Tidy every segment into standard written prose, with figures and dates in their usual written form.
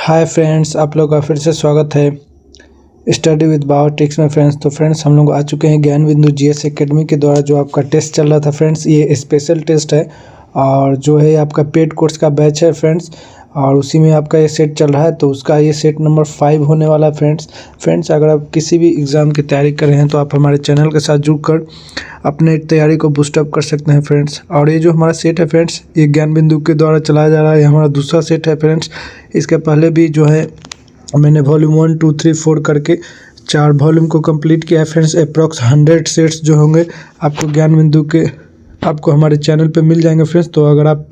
Hi friends, आप लोग का फिर से स्वागत है स्टडी विद बायो ट्रिक्स में। फ्रेंड्स तो फ्रेंड्स हम लोग आ चुके हैं ज्ञान बिंदु जीएस एकेडमी के द्वारा जो आपका टेस्ट चल रहा था फ्रेंड्स, ये स्पेशल टेस्ट है और जो है आपका पेड कोर्स का बैच है फ्रेंड्स, और उसी में आपका ये सेट चल रहा है। तो उसका ये सेट नंबर 5 होने वाला है फ्रेंड्स। अगर आप किसी भी एग्ज़ाम की तैयारी कर रहे हैं तो आप हमारे चैनल के साथ जुड़कर अपने तैयारी को बूस्टअप कर सकते हैं फ्रेंड्स। और ये जो हमारा सेट है फ्रेंड्स, ये ज्ञान बिंदु के द्वारा चलाया जा रहा है। ये हमारा दूसरा सेट है फ्रेंड्स। इसके पहले भी जो है मैंने वॉल्यूम 1, 2, 3, 4 करके 4 वॉल्यूम को कंप्लीट किया है फ्रेंड्स। अप्रॉक्स 100 सेट्स जो होंगे आपको ज्ञान बिंदु के आपको हमारे चैनल पे मिल जाएंगे फ्रेंड्स। तो अगर आप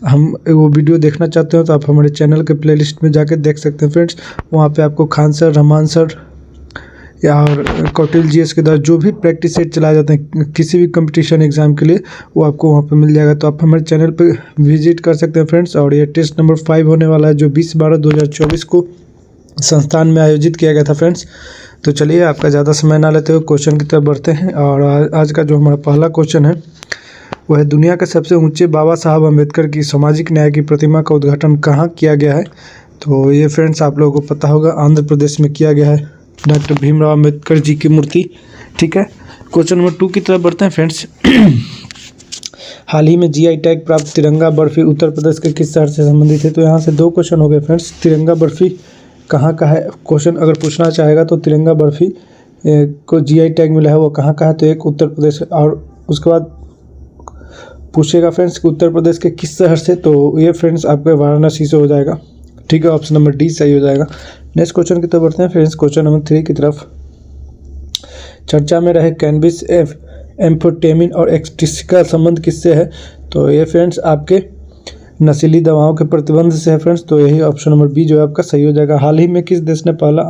वो वीडियो देखना चाहते हो तो आप हमारे चैनल के प्लेलिस्ट में जाके देख सकते हैं फ्रेंड्स। वहाँ पे आपको खान सर, रहमान सर या और कौटिल जीएस के द्वारा जो भी प्रैक्टिस सेट चलाए जाते हैं किसी भी कंपटीशन एग्जाम के लिए, वो आपको वहाँ पे मिल जाएगा। तो आप हमारे चैनल पे विजिट कर सकते हैं फ्रेंड्स। और ये टेस्ट नंबर 5 होने वाला है जो 20/12/2024 को संस्थान में आयोजित किया गया था फ्रेंड्स। तो चलिए आपका ज़्यादा समय ना लेते हुए क्वेश्चन की तरफ बढ़ते हैं। और आज का जो हमारा पहला क्वेश्चन है वह है, दुनिया के सबसे ऊंचे बाबा साहब अम्बेडकर की सामाजिक न्याय की प्रतिमा का उद्घाटन कहाँ किया गया है? तो ये फ्रेंड्स आप लोगों को पता होगा, आंध्र प्रदेश में किया गया है, डॉक्टर भीमराव अम्बेडकर जी की मूर्ति। ठीक है, क्वेश्चन नंबर 2 की तरफ बढ़ते हैं फ्रेंड्स। हाल ही में जीआई टैग प्राप्त तिरंगा बर्फी उत्तर प्रदेश के किस शहर से संबंधित है? तो यहाँ से 2 क्वेश्चन हो गए फ्रेंड्स। तिरंगा बर्फी कहाँ का है क्वेश्चन अगर पूछना चाहेगा तो तिरंगा बर्फी को जीआई टैग मिला है वो कहाँ का है? तो एक उत्तर प्रदेश। और उसके बाद पूछेगा फ्रेंड्स कि उत्तर प्रदेश के किस शहर से? तो ये फ्रेंड्स आपके वाराणसी से हो जाएगा। ठीक है, ऑप्शन नंबर डी सही हो जाएगा। नेक्स्ट क्वेश्चन की तरफ बढ़ते हैं फ्रेंड्स। क्वेश्चन नंबर 3 की तरफ। चर्चा में रहे कैनबिस, एम्फेटामिन और एक्सटेसी का संबंध किससे है? तो ये फ्रेंड्स आपके नशीली दवाओं के प्रतिबंध से है फ्रेंड्स। तो यही ऑप्शन नंबर बी जो है आपका सही हो जाएगा। हाल ही में किस देश ने पहला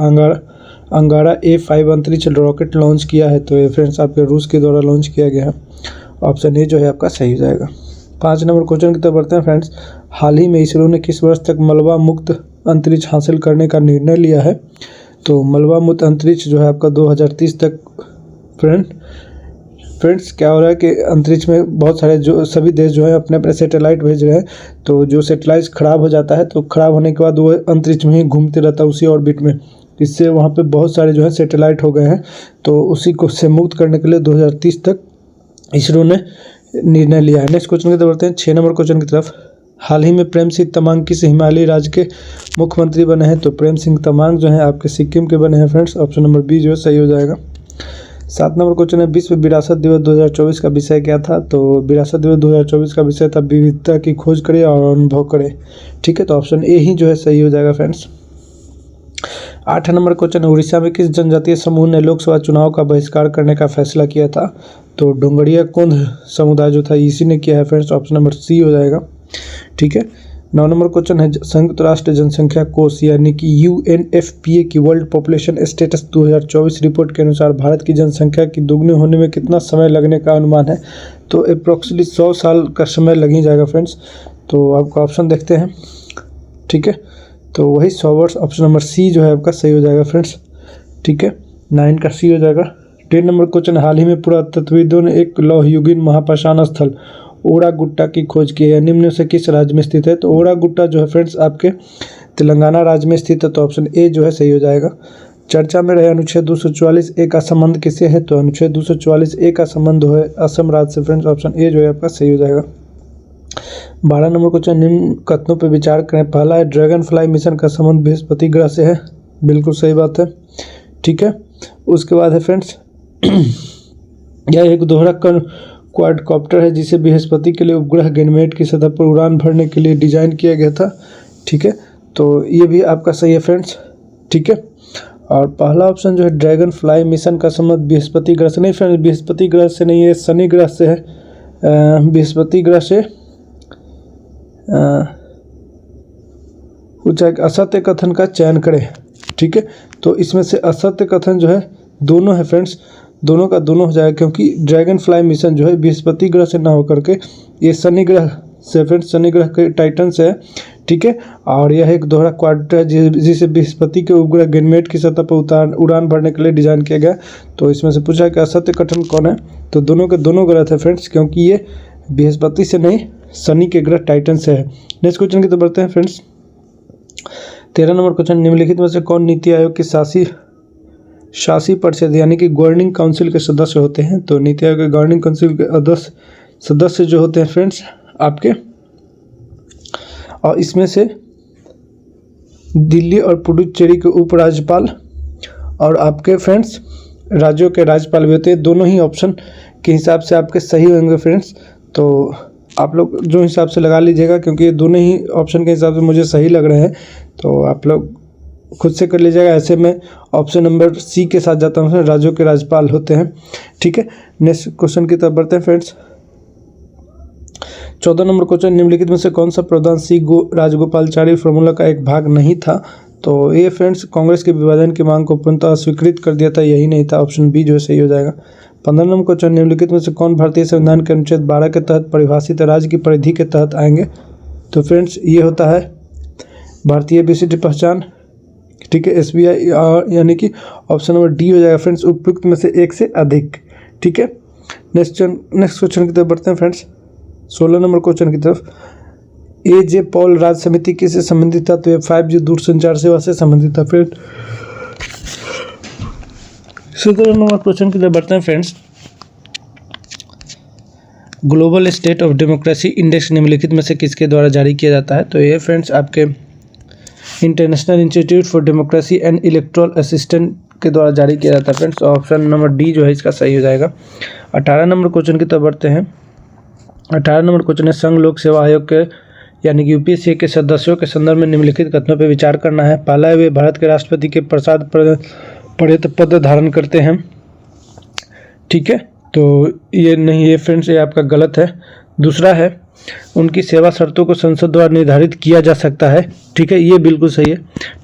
अंगारा A5 अंतरिक्ष रॉकेट लॉन्च किया है? तो ये फ्रेंड्स आपके रूस के द्वारा लॉन्च किया गया है। ऑप्शन ए जो है आपका सही हो जाएगा। 5 नंबर क्वेश्चन की तरफ बढ़ते हैं फ्रेंड्स। हाल ही में इसरो ने किस वर्ष तक मलबा मुक्त अंतरिक्ष हासिल करने का निर्णय लिया है? तो मलबा मुक्त अंतरिक्ष जो है आपका 2030 तक फ्रेंड्स क्या हो रहा है कि अंतरिक्ष में बहुत सारे जो सभी देश जो है अपने अपने सैटेलाइट भेज रहे हैं। तो जो सैटेलाइट ख़राब हो जाता है तो ख़राब होने के बाद वो अंतरिक्ष में ही घूमते रहता है उसी ऑर्बिट में। इससे वहाँ पे बहुत सारे जो है सैटेलाइट हो गए हैं। तो उसी को से मुक्त करने के लिए 2030 तक इसरो ने निर्णय लिया है। नेक्स्ट क्वेश्चन की तरफ बढ़ते हैं 6 नंबर क्वेश्चन की तरफ। हाल ही में प्रेम सिंह तमांग किस हिमालयी राज्य के मुख्यमंत्री बने हैं? तो प्रेम सिंह तमांग जो है आपके सिक्किम के बने हैं फ्रेंड्स। ऑप्शन नंबर बी जो है सही हो जाएगा। 7 नंबर क्वेश्चन है, विश्व विरासत दिवस 2024 का विषय क्या था? तो विरासत दिवस 2024 का विषय था विविधता की खोज करें और अनुभव करें। ठीक है, तो ऑप्शन ए ही जो है सही हो जाएगा फ्रेंड्स। 8 नंबर क्वेश्चन है, उड़ीसा में किस जनजातीय समूह ने लोकसभा चुनाव का बहिष्कार करने का फैसला किया था? तो डोंगरिया कुंद समुदाय जो था इसी ने किया है फ्रेंड्स। ऑप्शन नंबर सी हो जाएगा। ठीक है, 9 नंबर क्वेश्चन है, संयुक्त राष्ट्र जनसंख्या कोष यानी कि UNFPA की वर्ल्ड पॉपुलेशन स्टेटस 2024 रिपोर्ट के अनुसार भारत की जनसंख्या की दोगुनी होने में कितना समय लगने का अनुमान है? तो अप्रोक्सीमेटली 100 साल का समय लग ही जाएगा फ्रेंड्स। तो आपका ऑप्शन देखते हैं। ठीक है, तो वही 100 वर्ष। ऑप्शन नंबर सी जो है आपका सही हो जाएगा फ्रेंड्स। ठीक है, 9 का सी हो जाएगा। 10 नंबर क्वेश्चन, हाल ही में पुरातत्वविदों ने एक लौहयुगीन महापाषाण स्थल ओड़ा गुट्टा की खोज की है। निम्न से किस राज्य में स्थित है? तो ओड़ा गुट्टा जो है फ्रेंड्स आपके तेलंगाना राज्य में स्थित है। तो ऑप्शन ए जो है सही हो जाएगा। चर्चा में रहे अनुच्छेद 244A का संबंध किससे है? तो अनुच्छेद 244A का संबंध है असम राज्य से फ्रेंड्स। ऑप्शन ए जो है आपका सही हो जाएगा। 12 नंबर क्वेश्चन, निम्न कथनों पर विचार करें। पहला है, ड्रैगन फ्लाई मिशन का संबंध बृहस्पति ग्रह से है। बिल्कुल सही बात है। ठीक है, उसके बाद है फ्रेंड्स यह एक दोहरा क्वाडकॉप्टर है जिसे बृहस्पति के लिए उपग्रह गैनमेट की सतह पर उड़ान भरने के लिए डिजाइन किया गया था। ठीक है, तो ये भी आपका सही है फ्रेंड्स। ठीक है, और पहला ऑप्शन जो है ड्रैगन फ्लाई मिशन का संबंध बृहस्पति ग्रह से नहीं फ्रेंड्स, बृहस्पति ग्रह से नहीं है, शनि ग्रह से है। बृहस्पति ग्रह से कुछ एक असत्य कथन का चयन करें। ठीक है, तो इसमें से असत्य कथन जो है दोनों है फ्रेंड्स, दोनों का दोनों हो जाएगा क्योंकि ड्रैगन फ्लाई मिशन जो है बृहस्पति ग्रह से ना होकर के ये शनि ग्रह से फ्रेंड्स, शनि ग्रह के टाइटन से है। ठीक है, और यह एक दोहरा क्वाड्रंट है जिसे बृहस्पति के उपग्रह गैनमेट की सतह पर उड़ान भरने के लिए डिजाइन किया गया। तो इसमें से पूछा कि असत्य कथन कौन है? तो दोनों के दोनों गलत है फ्रेंड्स, क्योंकि ये बृहस्पति से नहीं शनि के ग्रह टाइटन से है। नेक्स्ट क्वेश्चन की तरफ बढ़ते हैं फ्रेंड्स। 13 नंबर क्वेश्चन, निम्नलिखित में से कौन नीति आयोग की शासी परिषद यानी कि गवर्निंग काउंसिल के सदस्य होते हैं? तो नीति आयोग के गवर्निंग काउंसिल के सदस्य जो होते हैं फ्रेंड्स आपके, और इसमें से दिल्ली और पुडुचेरी के उपराज्यपाल और आपके फ्रेंड्स राज्यों के राज्यपाल भी होते हैं। दोनों ही ऑप्शन के हिसाब से आपके सही होंगे फ्रेंड्स, तो आप लोग जो हिसाब से लगा लीजिएगा, क्योंकि ये दोनों ही ऑप्शन के हिसाब से मुझे सही लग रहे हैं, तो आप लोग खुद से कर लीजिएगा। ऐसे में ऑप्शन नंबर सी के साथ जाता हूँ, राज्यों के राज्यपाल होते हैं। ठीक है, नेक्स्ट क्वेश्चन की तरफ बढ़ते हैं फ्रेंड्स। 14 नंबर क्वेश्चन, निम्नलिखित में से कौन सा प्रावधान सी राजगोपालाचारी फॉर्मूला का एक भाग नहीं था? तो ये फ्रेंड्स कांग्रेस के विभाजन की मांग को पूर्णतः स्वीकृत कर दिया था, यही नहीं था। ऑप्शन बी जो है सही हो जाएगा। 15 नंबर क्वेश्चन, निम्नलिखित में से कौन भारतीय संविधान के अनुच्छेद 12 के तहत परिभाषित राज्य की परिधि के तहत आएंगे? तो फ्रेंड्स ये होता है भारतीय विशिष्ट पहचान। ठीक है, SBI, यानी कि ऑप्शन नंबर डी हो जाएगा फ्रेंड्स, उपयुक्त में से एक से अधिक। ठीक है, नेक्स्ट क्वेश्चन की तरफ बढ़ते हैं फ्रेंड्स। 16 नंबर क्वेश्चन की तरफ, AJ पॉल राज्य समिति किससे संबंधित था? तो ये 5G दूरसंचार सेवा से संबंधित था फ्रेंड। 17 नंबर क्वेश्चन की तरफ बढ़ते हैं friends. Global state of democracy index निम्नलिखित में से किसके द्वारा जारी किया जाता है? तो ये फ्रेंड्स आपके international institute for democracy and electoral assistant के द्वारा जारी किया जाता है फ्रेंड्स। ऑप्शन नंबर डी जो है इसका सही हो जाएगा। 18 नंबर क्वेश्चन की तरफ बढ़ते हैं। 18 नंबर क्वेश्चन है, संघ लोक सेवा आयोग के यानी कि UPSC के सदस्यों के संदर्भ में निम्नलिखित कथनों पर विचार करना है। पहला, वे भारत के राष्ट्रपति के प्रसाद पद धारण करते हैं। ठीक है, तो ये नहीं, ये फ्रेंड्स ये आपका गलत है। दूसरा है, उनकी सेवा शर्तों को संसद द्वारा निर्धारित किया जा सकता है। ठीक है, ये बिल्कुल सही है।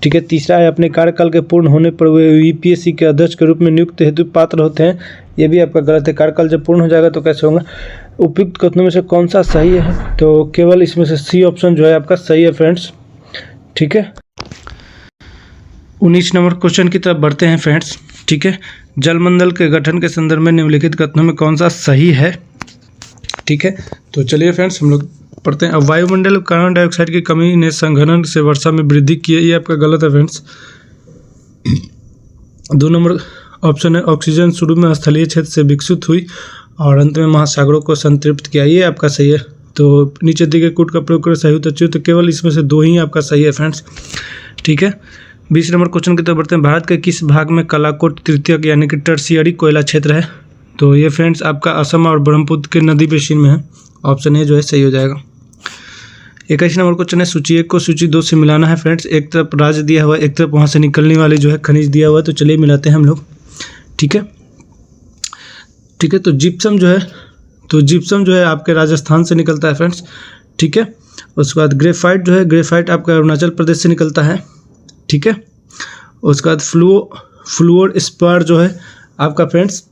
ठीक है, तीसरा है, अपने कार्यकाल के पूर्ण होने पर वे UPSC के अध्यक्ष के रूप में नियुक्त हेतु पात्र होते हैं। ये भी आपका गलत है, कार्यकाल जब पूर्ण हो जाएगा तो कैसे होगा। उपयुक्त कथनों में से कौन सा सही है? तो केवल इसमें से सी ऑप्शन जो है आपका सही है फ्रेंड्स। ठीक है, 19 नंबर क्वेश्चन की तरफ बढ़ते हैं फ्रेंड्स। ठीक है, जलमंडल के गठन के संदर्भ में निम्नलिखित कथनों में कौन सा सही है? ठीक है, तो चलिए फ्रेंड्स हम लोग पढ़ते हैं। अब वायुमंडल में कार्बन डाइऑक्साइड की कमी ने संघनन से वर्षा में वृद्धि की है, ये आपका गलत है फ्रेंड्स। 2 नंबर ऑप्शन है, ऑक्सीजन शुरू में स्थलीय क्षेत्र से विकसित हुई और अंत में महासागरों को संतृप्त किया, ये आपका सही है। तो नीचे दिए गए कूट का प्रयोग कर सही होता चाहिए, तो केवल इसमें से 2 ही आपका सही है फ्रेंड्स। ठीक है, 20 नंबर क्वेश्चन की तरफ बढ़ते हैं। भारत के किस भाग में कलाकोट तृतीयक यानी कि टर्शियरी कोयला क्षेत्र है? तो ये फ्रेंड्स आपका असम और ब्रह्मपुत्र के नदी बेसिन में है। ऑप्शन ए जो है सही हो जाएगा। 21 नंबर क्वेश्चन है, सूची 1 को सूची 2 से मिलाना है फ्रेंड्स। एक तरफ राज्य दिया हुआ है, एक तरफ वहाँ से निकलने वाली जो है खनिज दिया हुआ है, तो चलिए मिलाते हैं हम लोग। ठीक है, ठीक है, तो जिप्सम जो है आपके राजस्थान से निकलता है फ्रेंड्स। ठीक है, उसके बाद ग्रेफाइट जो है, ग्रेफाइट आपका अरुणाचल प्रदेश से निकलता है। ठीक है, उसके बाद फ्लूओर स्पार जो है आपका फ्रेंड्स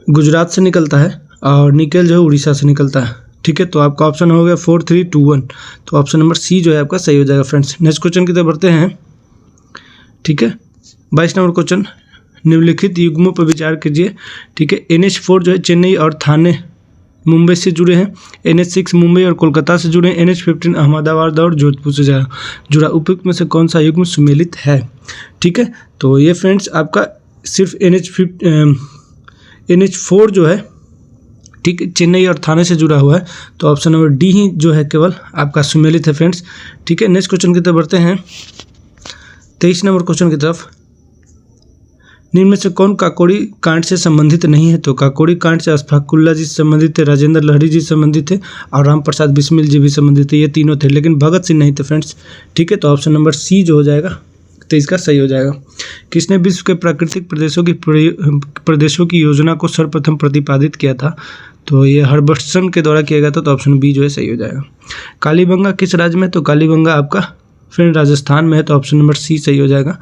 गुजरात से निकलता है, और निकेल जो है उड़ीसा से निकलता है। ठीक है, तो आपका ऑप्शन हो गया 4, 3, 2, 1, तो ऑप्शन नंबर सी जो है आपका सही हो जाएगा फ्रेंड्स। नेक्स्ट क्वेश्चन की तरफ बढ़ते हैं। ठीक है, 22 नंबर क्वेश्चन, निम्नलिखित युग्मों पर विचार कीजिए। ठीक है, NH4 जो है चेन्नई और थाने मुंबई से जुड़े हैं। NH6 मुंबई और कोलकाता से जुड़े हैं। NH15 अहमदाबाद और जोधपुर से जुड़ा। उपयुक्त में से कौन सा युग्म सुमेलित है? ठीक है, तो ये फ्रेंड्स आपका सिर्फ NH4 जो है, ठीक है, चेन्नई और थाने से जुड़ा हुआ है, तो ऑप्शन नंबर डी ही जो है केवल आपका सुमेलित है फ्रेंड्स। ठीक है, नेक्स्ट क्वेश्चन की तरफ बढ़ते हैं। 23 नंबर क्वेश्चन की तरफ, निम्न में से कौन काकोड़ी कांड से संबंधित नहीं है? तो काकोड़ी कांड से अशफाकुल्ला जी से संबंधित थे, राजेंद्र लहरी जी संबंधित थे, और राम प्रसाद बिस्मिल जी भी संबंधित थे। ये तीनों थे, लेकिन भगत सिंह नहीं थे फ्रेंड्स। ठीक है, तो ऑप्शन नंबर सी जो हो जाएगा तो इसका सही हो जाएगा। किसने विश्व के प्राकृतिक प्रदेशों की योजना को सर्वप्रथम प्रतिपादित किया था? तो ये हर्बर्टसन के द्वारा किया गया था, तो ऑप्शन बी जो है सही हो जाएगा। कालीबंगा किस राज्य में? तो कालीबंगा आपका फ्रेंड राजस्थान में है, तो ऑप्शन नंबर सी सही हो जाएगा।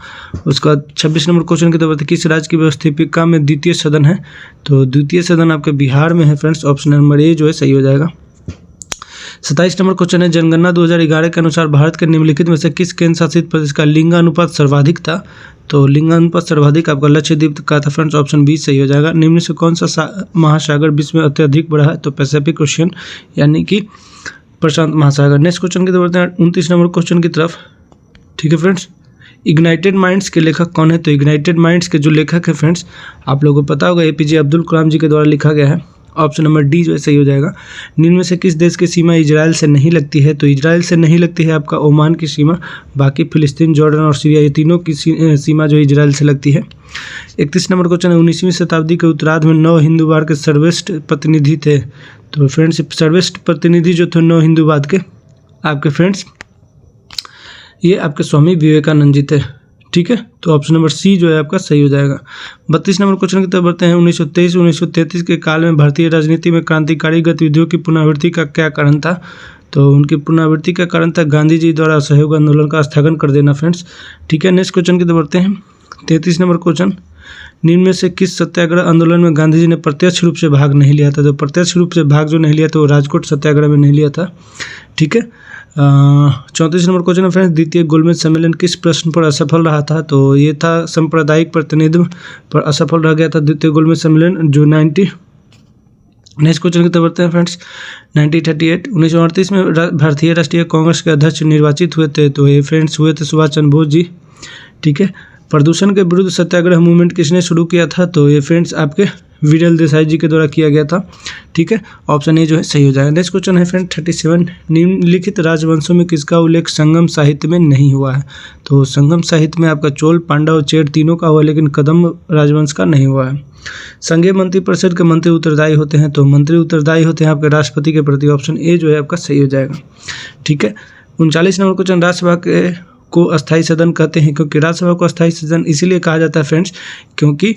उसके बाद 26 नंबर क्वेश्चन की तरफ, किस राज्य की व्यवस्थापिका में द्वितीय सदन है? तो द्वितीय सदन आपके बिहार में है फ्रेंड्स, ऑप्शन नंबर ए जो है सही हो जाएगा। 27 नंबर क्वेश्चन है, जनगणना 2011 के अनुसार भारत के निम्नलिखित में से किस केंद्र शासित प्रदेश का लिंगानुपात सर्वाधिक था? तो लिंगानुपात सर्वाधिक आपका लक्षद्वीप का था फ्रेंड्स, ऑप्शन बी सही हो जाएगा। निम्न से कौन सा महासागर विश्व में अत्यधिक बड़ा है? तो पैसिफिक ओशियन यानी कि प्रशांत महासागर। नेक्स्ट क्वेश्चन की तरफ 29 नंबर क्वेश्चन की तरफ। ठीक है फ्रेंड्स। इग्नाइटेड माइंड्स के लेखक कौन है? तो इग्नाइटेड माइंड्स के जो लेखक है फ्रेंड्स, आप लोगों को पता होगा APJ अब्दुल कलाम जी के द्वारा लिखा गया है। ऑप्शन नंबर डी जो है सही हो जाएगा। निम्न में से किस देश की सीमा इजराइल से नहीं लगती है? तो इजराइल से नहीं लगती है आपका ओमान की सीमा, बाकी फिलिस्तीन, जॉर्डन और सीरिया, ये तीनों की सीमा जो इजराइल से लगती है। 31 नंबर क्वेश्चन है, 19वीं शताब्दी के उत्तरार्ध में 9 हिंदूवाद के सर्वश्रेष्ठ प्रतिनिधि थे। तो फ्रेंड्स सर्वश्रेष्ठ प्रतिनिधि जो थे 9 हिंदूवाद के आपके फ्रेंड्स, ये आपके स्वामी विवेकानंद जी थे। ठीक है, तो ऑप्शन नंबर सी जो है आपका सही हो जाएगा। 32 नंबर क्वेश्चन की तरफ बढ़ते हैं। 1923-1933 के काल में भारतीय राजनीति में क्रांतिकारी गतिविधियों की पुनरावृत्ति का क्या कारण था? तो उनकी पुनरावृत्ति का कारण था गांधी जी द्वारा असहयोग आंदोलन का स्थगन कर देना फ्रेंड्स। ठीक है, नेक्स्ट क्वेश्चन की तरफ बढ़ते हैं। 33 नंबर क्वेश्चन, निम्न में से किस सत्याग्रह आंदोलन में गांधी जी ने प्रत्यक्ष रूप से भाग नहीं लिया था? तो प्रत्यक्ष रूप से भाग जो नहीं लिया तो वो राजकोट सत्याग्रह में नहीं लिया था। ठीक है, 34 नंबर क्वेश्चन है फ्रेंड्स, द्वितीय गोलमेज सम्मेलन किस प्रश्न पर असफल रहा था? तो ये था सांप्रदायिक प्रतिनिधित्व पर असफल रह गया था द्वितीय गोलमेज सम्मेलन जो 90। नेक्स्ट क्वेश्चन की तरफ बढ़ते हैं फ्रेंड्स। 1938 1938 में भारतीय राष्ट्रीय कांग्रेस के अध्यक्ष निर्वाचित हुए थे। तो ये फ्रेंड्स हुए थे सुभाष चंद्र बोस जी। ठीक है, प्रदूषण के विरुद्ध सत्याग्रह मूवमेंट किसने शुरू किया था? तो ये फ्रेंड्स आपके विरल देसाई जी के द्वारा किया गया था। ठीक है, ऑप्शन ए जो है सही हो जाएगा। नेक्स्ट क्वेश्चन है फ्रेंड 37, निम्नलिखित राजवंशों में किसका उल्लेख संगम साहित्य में नहीं हुआ है? तो संगम साहित्य में आपका चोल, पांडव, चेर तीनों का हुआ, लेकिन कदम्ब राजवंश का नहीं हुआ है। संघीय मंत्रिपरिषद के मंत्री उत्तरदायी होते हैं। तो मंत्री उत्तरदायी होते हैं आपके राष्ट्रपति के प्रति। ऑप्शन ए जो है आपका सही हो जाएगा। ठीक है, 39 नंबर क्वेश्चन, राज्यसभा को अस्थायी सदन कहते हैं क्योंकि राज्यसभा को अस्थायी सदन इसीलिए कहा जाता है फ्रेंड्स क्योंकि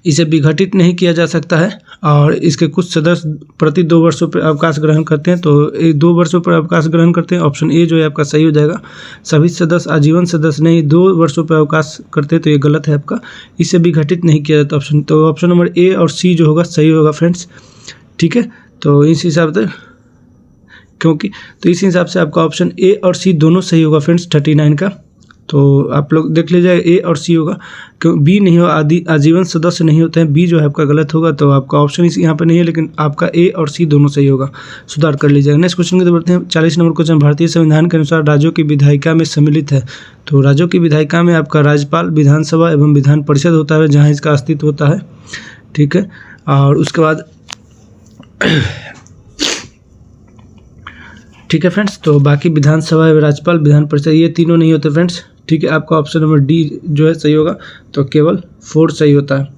इसे विघटित नहीं किया जा सकता है और इसके कुछ सदस्य प्रति 2 वर्षों पर अवकाश ग्रहण करते हैं। तो 2 वर्षों पर अवकाश ग्रहण करते हैं। ऑप्शन ए जो है आपका सही हो जाएगा। सभी सदस्य आजीवन सदस्य नहीं 2 वर्षों पर अवकाश करते हैं, तो ये गलत है आपका, इसे विघटित नहीं किया जाता ऑप्शन। तो ऑप्शन नंबर ए और सी जो होगा सही होगा फ्रेंड्स। ठीक है, तो इस हिसाब से इस हिसाब से आपका ऑप्शन ए और सी दोनों सही होगा फ्रेंड्स 39 का। तो आप लोग देख लीजिए ए और सी होगा, क्यों बी नहीं हो, आजीवन सदस्य नहीं होते हैं, बी जो है आपका गलत होगा। तो आपका ऑप्शन इस यहाँ पे नहीं है, लेकिन आपका ए और सी दोनों सही होगा, सुधार कर लीजिएगा। नेक्स्ट क्वेश्चन की तरफ बढ़ते हैं। 40 नंबर क्वेश्चन, भारतीय संविधान के अनुसार राज्यों की विधायिका में सम्मिलित है। तो राज्यों की विधायिका में आपका राज्यपाल, विधानसभा एवं विधान परिषद होता है जहाँ इसका अस्तित्व होता है। ठीक है, और उसके बाद ठीक है फ्रेंड्स, तो बाकी विधानसभा, राज्यपाल, विधान परिषद ये तीनों नहीं होते फ्रेंड्स। ठीक है, आपका ऑप्शन नंबर डी जो है सही होगा, तो केवल 4 सही होता है।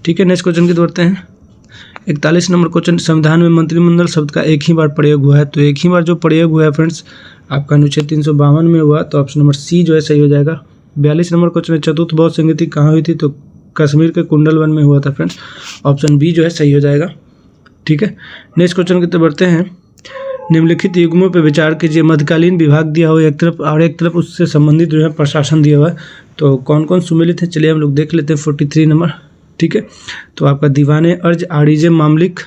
ठीक है, नेक्स्ट क्वेश्चन की तरफ बढ़ते हैं। 41 नंबर क्वेश्चन, संविधान में मंत्रिमंडल शब्द का एक ही बार प्रयोग हुआ है। तो एक ही बार जो प्रयोग हुआ है फ्रेंड्स आपका अनुच्छेद 352 में हुआ, तो ऑप्शन नंबर सी जो है सही हो जाएगा। 42 नंबर क्वेश्चन, चतुर्थ बौद्ध संगति कहाँ हुई थी? तो कश्मीर के कुंडलवन में हुआ था फ्रेंड्स। ऑप्शन बी जो है सही हो जाएगा। ठीक है, नेक्स्ट क्वेश्चन की तरफ बढ़ते हैं। निम्नलिखित युग्मों पर विचार कीजिए, मध्यकालीन विभाग दिया हुआ एक तरफ और एक तरफ उससे संबंधित जो है प्रशासन दिया हुआ है। तो कौन कौन सुमेलित है चलिए हम लोग देख लेते हैं। 43 नंबर। ठीक है, तो आपका दीवाने अर्ज, आड़िजे मामलिक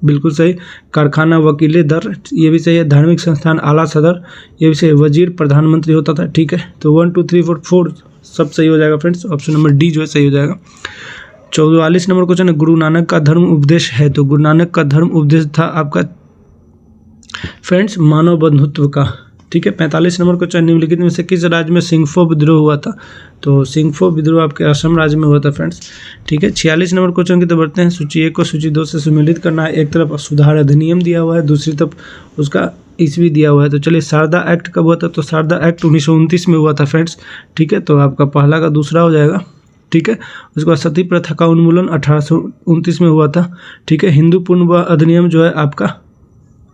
बिल्कुल सही, कारखाना वकीले दर ये भी सही है, धार्मिक संस्थान आला सदर ये भी सही, वजीर प्रधानमंत्री होता था। ठीक है, तो 1 2 3 4 सब सही हो जाएगा फ्रेंड्स। ऑप्शन नंबर डी जो है सही हो जाएगा। 44 नंबर क्वेश्चन है, गुरु नानक का धर्म उपदेश है। तो गुरु नानक का धर्म उपदेश था आपका फ्रेंड्स मानव बंधुत्व का। ठीक है, 45 नंबर क्वेश्चन, निम्नलिखित में से किस राज्य में सिंगफो विद्रोह हुआ था? तो सिंगफो विद्रोह आपके असम राज्य में हुआ था फ्रेंड्स। ठीक है, 46 नंबर क्वेश्चन की तरफ बढ़ते हैं। सूची 1 को सूची 2 से सम्मिलित करना है। एक तरफ सुधार अधिनियम दिया हुआ है, दूसरी तरफ उसका ईस्वी दिया हुआ है। तो चलिए, शारदा एक्ट कब हुआ था? तो शारदा एक्ट 1929 में हुआ था फ्रेंड्स। ठीक है, तो आपका पहला का दूसरा हो जाएगा। ठीक है, उसके बाद सती प्रथा का उन्मूलन 1829 में हुआ था। ठीक है, हिंदू पूर्ण अधिनियम जो है आपका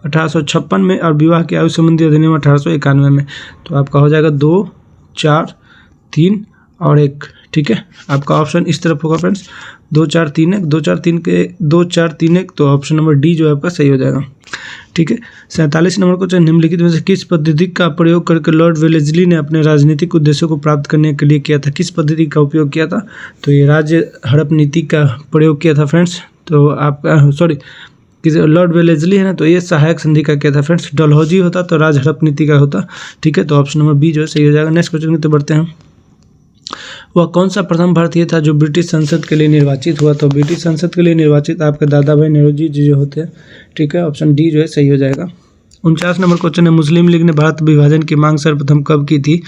1856 में और विवाह की आयु संबंधी अधिनियम 1891 में। तो आपका हो जाएगा 2 4 3 और 1। ठीक है, आपका ऑप्शन इस तरफ होगा फ्रेंड्स 2 4 3 1 2 4 3 के 2 4 3 1। तो ऑप्शन नंबर डी जो है आपका सही हो जाएगा। ठीक है, 47 नंबर क्वेश्चन, निम्नलिखित में से किस पद्धति का प्रयोग करके लॉर्ड वेलेस्ली ने अपने राजनीतिक उद्देश्यों को प्राप्त करने के लिए किया था? किस पद्धति का उपयोग किया था? तो ये राज्य हड़प नीति का प्रयोग किया था फ्रेंड्स। तो आपका लॉर्ड वेलेस्ली है ना, तो ये सहायक संधि का क्या था फ्रेंड्स? डलहौजी होता तो राज हड़प नीति का होता। ठीक है, तो ऑप्शन नंबर बी जो है सही हो जाएगा। नेक्स्ट क्वेश्चन की तरफ बढ़ते हैं। वह कौन सा प्रथम भारतीय था जो ब्रिटिश संसद के लिए निर्वाचित हुआ? तो ब्रिटिश संसद के लिए निर्वाचित आपके दादा भाई नेहरू जी जो होते हैं। ठीक है, ऑप्शन डी जो है सही हो जाएगा। 49 नंबर क्वेश्चन है, मुस्लिम लीग ने भारत विभाजन की मांग सर्वप्रथम कब की थी?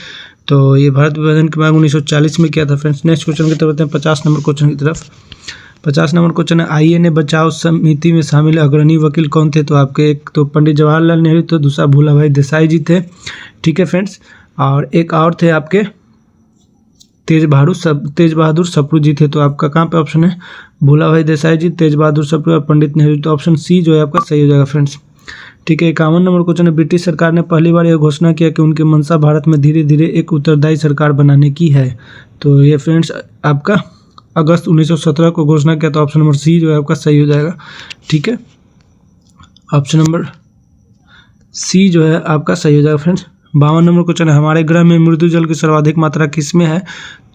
तो ये भारत विभाजन की मांग 1940 में किया था फ्रेंड्स। नेक्स्ट क्वेश्चन की तरफ बढ़ते हैं 50 नंबर क्वेश्चन की तरफ। 50 नंबर क्वेश्चन है, आईएनए बचाओ समिति में शामिल अग्रणी वकील कौन थे? तो आपके एक तो पंडित जवाहरलाल नेहरू, तो दूसरा भूलाभाई देसाई जी थे। ठीक है फ्रेंड्स, और एक और थे आपके तेज बहादुर सप्रू जी थे। तो आपका कहाँ पे ऑप्शन है? भूलाभाई देसाई जी, तेज बहादुर सप्रू और पंडित नेहरू। तो ऑप्शन सी जो है आपका सही हो जाएगा फ्रेंड्स। ठीक है, 51 नंबर क्वेश्चन है, ब्रिटिश सरकार ने पहली बार यह घोषणा किया कि उनकी मंशा भारत में धीरे धीरे एक उत्तरदायी सरकार बनाने की है। तो ये फ्रेंड्स आपका अगस्त 1917 को घोषणा किया। तो ऑप्शन नंबर सी जो है आपका सही हो जाएगा। ठीक है, ऑप्शन नंबर सी जो है आपका सही हो जाएगा फ्रेंड्स। 52 नंबर क्वेश्चन है, हमारे ग्रह में मृदु जल की सर्वाधिक मात्रा किस में है?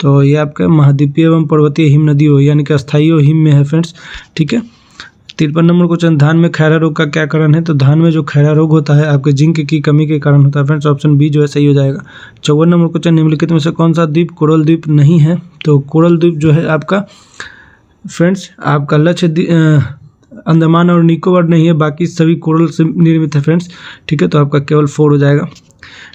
तो ये आपका महाद्वीपीय एवं पर्वतीय हिम नदी हो, यानी कि अस्थायी हिम में है फ्रेंड्स। ठीक है, 53 नंबर क्वेश्चन, धान में खैरा रोग का क्या कारण है? तो धान में जो खैरा रोग होता है आपके जिंक की कमी के कारण होता है फ्रेंड्स। ऑप्शन बी जो है सही हो जाएगा। 54 नंबर क्वेश्चन, निम्नलिखित में से कौन सा द्वीप कोरल द्वीप नहीं है? तो कोरल द्वीप जो है आपका फ्रेंड्स आपका लक्षद्वीप, अंडमान और निकोबार नहीं है, बाकी सभी कोरल से निर्मित है फ्रेंड्स। ठीक है, तो आपका केवल 4 हो जाएगा।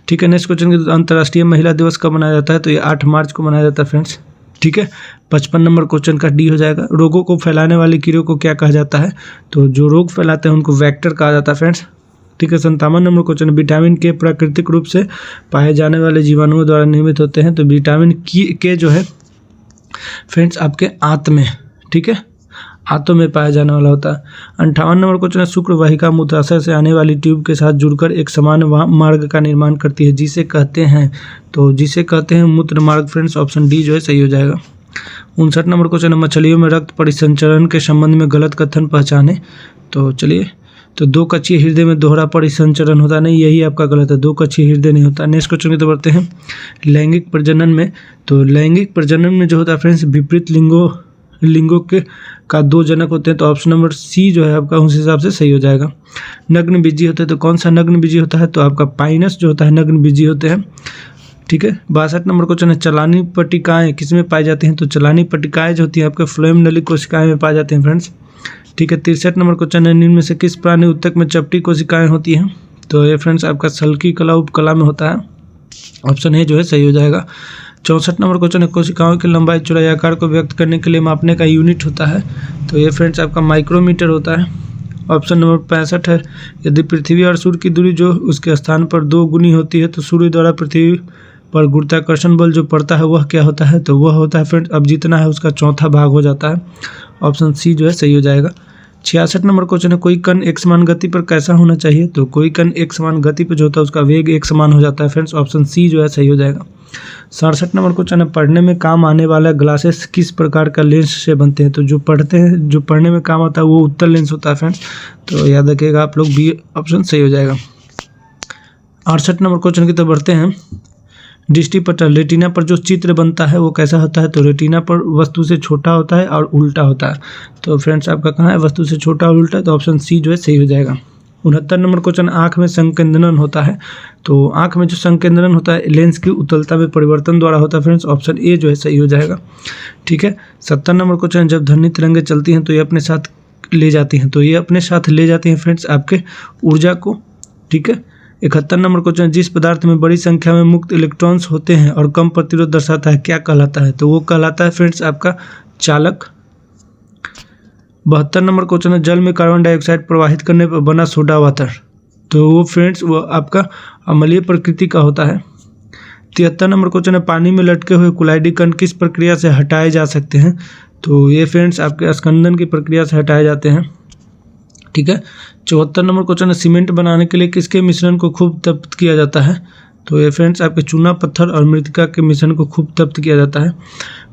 ठीक है, नेक्स्ट क्वेश्चन, अंतर्राष्ट्रीय महिला दिवस कब मनाया जाता है? तो ये 8 मार्च को मनाया जाता है फ्रेंड्स। ठीक है, 55 नंबर क्वेश्चन का डी हो जाएगा। रोगों को फैलाने वाले कीड़ों को क्या कहा जाता है? तो जो रोग फैलाते हैं उनको वेक्टर कहा जाता है फ्रेंड्स। ठीक है, 57 नंबर क्वेश्चन, विटामिन के प्राकृतिक रूप से पाए जाने वाले जीवाणुओं द्वारा निर्मित होते हैं। तो विटामिन के जो है फ्रेंड्स आपके आंत में, ठीक है, आंतों में पाया जाने वाला होता है। 58 नंबर क्वेश्चन है, शुक्र वाहिका मूत्राशय से आने वाली ट्यूब के साथ जुड़कर एक समान मार्ग का निर्माण करती है, जिसे कहते हैं? तो जिसे कहते हैं मूत्र मार्ग फ्रेंड्स। ऑप्शन डी जो है सही हो जाएगा। 59 नंबर क्वेश्चन है, मछलियों में रक्त परिसंचरण के संबंध में गलत कथन पहचाने। तो चलिए, तो 2 कक्षीय हृदय में दोहरा परिसंचरण होता नहीं, यही आपका गलत है, 2 कक्षीय हृदय नहीं होता। नेक्स्ट क्वेश्चन की तरफ बढ़ते हैं, लैंगिक प्रजनन में। तो लैंगिक प्रजनन में जो होता है फ्रेंड्स, विपरीत लिंगों के का 2 जनक होते हैं। तो ऑप्शन नंबर सी जो है आपका उस हिसाब से सही हो जाएगा। नग्न बीजी होते हैं, तो कौन सा नग्न बीजी होता है? तो आपका पाइनस जो होता है नग्न बीजी होते हैं। ठीक है, 62 नंबर क्वेश्चन है, चलानी पट्टिकाएँ किस में पाई जाती हैं? तो चलानी पट्टिकाएँ जो होती हैं आपके फ्लोएम नली कोशिकाएँ में पाई जाती हैं फ्रेंड्स। ठीक है, 63 नंबर क्वेश्चन है, निम्न में से किस प्राणी उत्तक में चपटी कोशिकाएँ होती हैं? तो ये फ्रेंड्स आपका सल्की कला उपकला में होता है। ऑप्शन ए जो है सही हो जाएगा। 64 नंबर क्वेश्चन है, कोशिकाओं की लंबाई चौड़ाई आकार को व्यक्त करने के लिए मापने का यूनिट होता है। तो ये फ्रेंड्स आपका माइक्रोमीटर होता है। ऑप्शन नंबर 65 है, यदि पृथ्वी और सूर्य की दूरी जो उसके स्थान पर 2 गुनी होती है तो सूर्य द्वारा पृथ्वी पर गुरुत्वाकर्षण बल जो पड़ता है वह क्या होता है? तो वह होता है फ्रेंड्स, अब जितना है उसका चौथा भाग हो जाता है। ऑप्शन सी जो है सही हो जाएगा। 66 नंबर क्वेश्चन है, कोई कण एक समान गति पर कैसा होना चाहिए? तो कोई कण एक समान गति पर जो होता है उसका वेग एक समान हो जाता है फ्रेंड्स। ऑप्शन सी जो है सही हो जाएगा। 67 नंबर क्वेश्चन है, पढ़ने में काम आने वाला ग्लासेस किस प्रकार का लेंस से बनते हैं? तो जो पढ़ने में काम आता है वो उत्तल लेंस होता है फ्रेंड्स। तो याद रखिएगा आप लोग, बी ऑप्शन सही हो जाएगा। 68 नंबर क्वेश्चन की तरफ बढ़ते हैं, दृष्टिपटल रेटिना पर जो चित्र बनता है वो कैसा होता है? तो रेटिना पर वस्तु से छोटा होता है और उल्टा होता है। तो फ्रेंड्स आपका कहाँ है? वस्तु से छोटा और उल्टा। तो ऑप्शन सी जो है सही हो जाएगा। 69 नंबर क्वेश्चन, आँख में संकेंद्रण होता है। तो आँख में जो संकेंद्रण होता है लेंस की उत्तलता में परिवर्तन द्वारा होता है फ्रेंड्स। ऑप्शन ए जो है सही हो जाएगा। ठीक है, 70 नंबर क्वेश्चन, जब ध्वनि तरंगें चलती हैं तो ये अपने साथ ले जाती हैं। तो ये अपने साथ ले जाती हैं फ्रेंड्स आपके ऊर्जा को। ठीक है, 71 नंबर क्वेश्चन, जिस पदार्थ में बड़ी संख्या में मुक्त इलेक्ट्रॉन्स होते हैं और कम प्रतिरोध दर्शाता है क्या कहलाता है? तो वो कहलाता है फ्रेंड्स आपका चालक। 72 नंबर क्वेश्चन है, जल में कार्बन डाइऑक्साइड प्रवाहित करने पर बना सोडा वाटर। तो वो फ्रेंड्स वो आपका अम्लीय प्रकृति का होता है। 73 नंबर क्वेश्चन है, पानी में लटके हुए कुलाइडी कण किस प्रक्रिया से हटाए जा सकते हैं? तो ये फ्रेंड्स आपके स्कंदन की प्रक्रिया से हटाए जाते हैं। ठीक है, 74 नंबर क्वेश्चन है, सीमेंट बनाने के लिए किसके मिश्रण को खूब तप्त किया जाता है? तो ये फ्रेंड्स आपके चूना पत्थर और मृतिका के मिश्रण को खूब तप्त किया जाता है।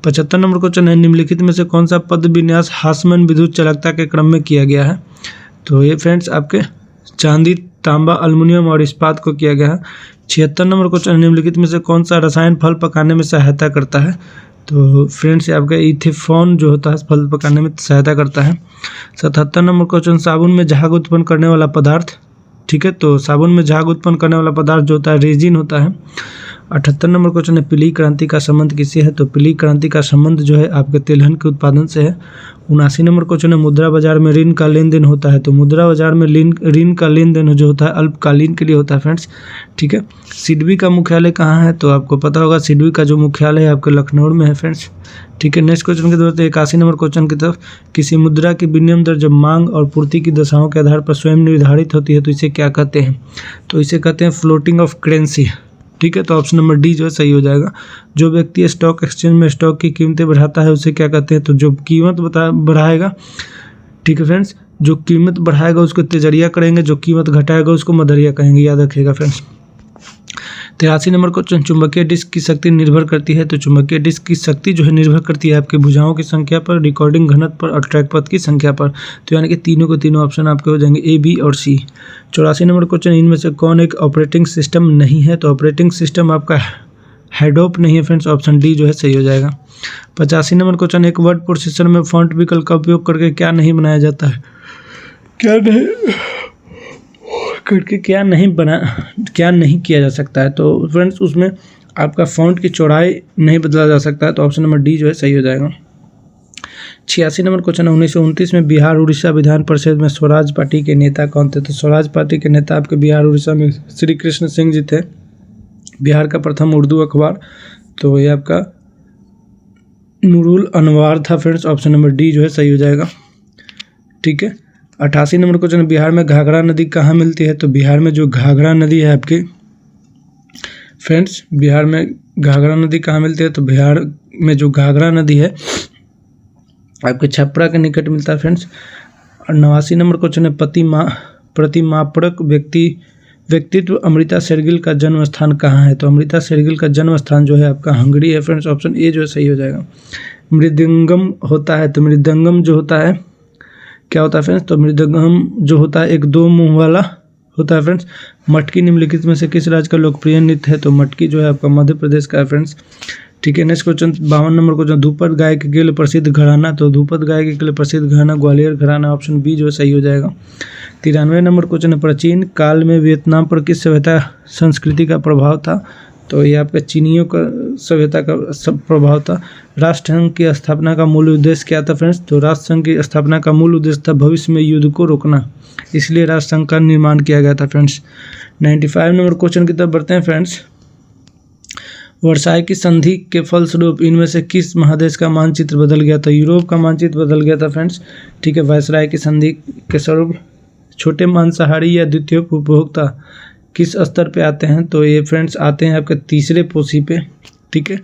75 नंबर क्वेश्चन है, निम्नलिखित में से कौन सा पद विन्यास हासमैन विद्युत चालकता के क्रम में किया गया है? तो ये फ्रेंड्स आपके चांदी, तांबा, अल्युमिनियम और इस्पात को किया गया है। 76 नंबर क्वेश्चन, निम्नलिखित में से कौन सा रसायन फल पकाने में सहायता करता है? तो फ्रेंड्स आपका इथेफॉन जो होता है फल पकाने में सहायता करता है। 77 नंबर क्वेश्चन, साबुन में झाग उत्पन्न करने वाला पदार्थ। ठीक है, तो साबुन में झाग उत्पन्न करने वाला पदार्थ जो होता है रेजिन होता है। 78 नंबर क्वेश्चन है पीली क्रांति का संबंध किससे है? तो पीली क्रांति का संबंध जो है आपके तिलहन के उत्पादन से है। 79 नंबर क्वेश्चन है मुद्रा बाजार में ऋण का लेन देन होता है? तो मुद्रा बाजार में ऋण का लेन देन जो होता है अल्पकालीन के लिए होता है फ्रेंड्स, ठीक है। सिडबी का मुख्यालय कहाँ है? तो आपको पता होगा सिडबी का जो मुख्यालय है आपके लखनऊ में है फ्रेंड्स, ठीक है। नेक्स्ट क्वेश्चन की तरफ 81 नंबर क्वेश्चन की तरफ, किसी मुद्रा की विनिमय दर जब मांग और पूर्ति की दशाओं के आधार पर स्वयं निर्धारित होती है तो इसे क्या कहते हैं? तो इसे कहते हैं फ्लोटिंग ऑफ करेंसी, ठीक है। तो ऑप्शन नंबर डी जो है सही हो जाएगा। जो व्यक्ति स्टॉक एक्सचेंज में स्टॉक की कीमतें बढ़ाता है उसे क्या कहते हैं? तो जो कीमत बढ़ाएगा, ठीक है फ्रेंड्स, जो कीमत बढ़ाएगा उसको तेजरिया करेंगे, जो कीमत घटाएगा उसको मदरिया कहेंगे, याद रखिएगा फ्रेंड्स। 83 नंबर क्वेश्चन, चुंबकीय डिस्क की शक्ति निर्भर करती है? तो चुंबकीय डिस्क की शक्ति जो है निर्भर करती है आपके भुजाओं की संख्या पर, रिकॉर्डिंग घनत्व पर और ट्रैक पथ की संख्या पर। तो यानी कि तीनों के तीनों ऑप्शन आपके हो जाएंगे ए, बी और सी। 84 नंबर क्वेश्चन, इनमें से कौन एक ऑपरेटिंग सिस्टम नहीं है? तो ऑपरेटिंग सिस्टम आपका हेडोप नहीं है फ्रेंड्स, ऑप्शन डी जो है सही हो जाएगा। 85 नंबर क्वेश्चन, एक वर्ड प्रोसेसर में फॉन्ट विकल्प का उपयोग करके क्या नहीं बनाया जाता है? क्या नहीं किया जा सकता है? तो फ्रेंड्स उसमें आपका फॉन्ट की चौड़ाई नहीं बदला जा सकता है, तो ऑप्शन नंबर डी जो है सही हो जाएगा। 86 नंबर क्वेश्चन, 1929 में बिहार उड़ीसा विधान परिषद में स्वराज पार्टी के नेता कौन थे? तो स्वराज पार्टी के नेता आपके बिहार उड़ीसा में श्री कृष्ण सिंह जी थे। बिहार का प्रथम उर्दू अखबार, तो ये आपका नूरुल अनवार था फ्रेंड्स, ऑप्शन नंबर डी जो है सही हो जाएगा, ठीक है। 88 नंबर क्वेश्चन, बिहार में घाघरा नदी कहाँ मिलती है? तो बिहार में जो घाघरा नदी है आपकी फ्रेंड्स, बिहार में घाघरा नदी कहाँ मिलती है? तो बिहार में जो घाघरा नदी है आपके छपरा के निकट मिलता है फ्रेंड्स। और 89 नंबर क्वेश्चन है प्रतिमापक व्यक्तित्व अमृता शेरगिल का जन्म स्थान कहाँ है? तो अमृता शेरगिल का जन्म स्थान जो है आपका हंगरी है फ्रेंड्स, ऑप्शन ए जो है सही हो जाएगा। मृदंगम होता है? तो मृदंगम जो होता है क्या होता है फ्रेंड्स? तो मृदंगम जो होता है एक दो मुंह वाला होता है फ्रेंड्स। मटकी निम्नलिखित में से किस राज्य का लोकप्रिय नृत्य है? तो मटकी जो है आपका मध्य प्रदेश का है फ्रेंड्स, ठीक है। Next question 52 number question, Dhrupad गायक के लिए प्रसिद्ध घराना? तो ध्रुपद गायक के लिए प्रसिद्ध घराना ग्वालियर घराना, ऑप्शन बी जो है सही हो जाएगा। 93 नंबर क्वेश्चन है, प्राचीन काल में वियतनाम पर किस सभ्यता संस्कृति का प्रभाव था? तो ये आपका चीनियों का सभ्यता का सब प्रभाव था। राष्ट्रसंघ की स्थापना का मूल उद्देश्य क्या था फ्रेंड्स? तो राष्ट्रसंघ की स्थापना का मूल उद्देश्य था भविष्य में युद्ध को रोकना, इसलिए राष्ट्रसंघ का निर्माण किया गया था फ्रेंड्स। 95 नंबर क्वेश्चन की तरफ बढ़ते हैं फ्रेंड्स। वर्साई की संधि के फलस्वरूप इनमें से किस महादेश का मानचित्र बदल गया था? यूरोप का मानचित्र बदल गया था फ्रेंड्स, ठीक है। वायसराय की संधि के स्वरूप छोटे मांसाहारी या द्वितीय उपभोक्ता किस स्तर पे आते हैं? तो ये फ्रेंड्स आते हैं आपके तीसरे पोसी पे, ठीक है।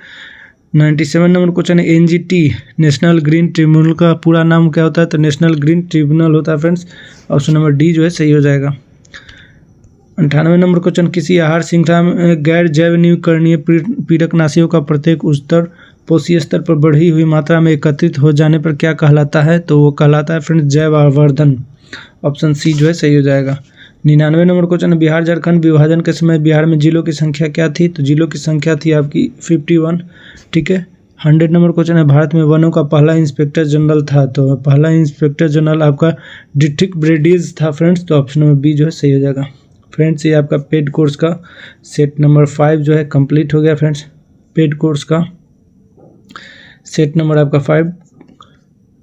97 नंबर क्वेश्चन है, एनजीटी नेशनल ग्रीन ट्रिब्यूनल का पूरा नाम क्या होता है? तो नेशनल ग्रीन ट्रिब्यूनल होता है फ्रेंड्स, ऑप्शन नंबर डी जो है सही हो जाएगा। 98 नंबर क्वेश्चन, किसी आहार श्रृंखला में गैर जैव निवकरणीय पीड़कनाशियों का प्रत्येक उच्चतर पोषीय स्तर पर बढ़ी हुई मात्रा में एकत्रित हो जाने पर क्या कहलाता है? तो वो कहलाता है फ्रेंड्स जैव आवर्धन, ऑप्शन सी जो है सही हो जाएगा। 99 नंबर क्वेश्चन, बिहार झारखंड विभाजन के समय बिहार में जिलों की संख्या क्या थी? तो जिलों की संख्या थी आपकी 51, ठीक है। 100 नंबर क्वेश्चन है, भारत में वनों का पहला इंस्पेक्टर जनरल था? तो पहला इंस्पेक्टर जनरल आपका डिट्रिक ब्रेडीज था फ्रेंड्स, तो ऑप्शन नंबर बी जो है सही हो जाएगा। फ्रेंड्स ये आपका पेड कोर्स का सेट नंबर 5 जो है कंप्लीट हो गया फ्रेंड्स। पेड कोर्स का सेट नंबर आपका 5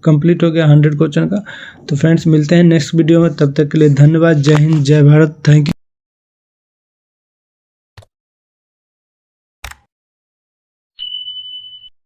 कंप्लीट हो गया 100 क्वेश्चन का। तो फ्रेंड्स मिलते हैं नेक्स्ट वीडियो में, तब तक के लिए धन्यवाद। जय हिंद, जय भारत, थैंक यू।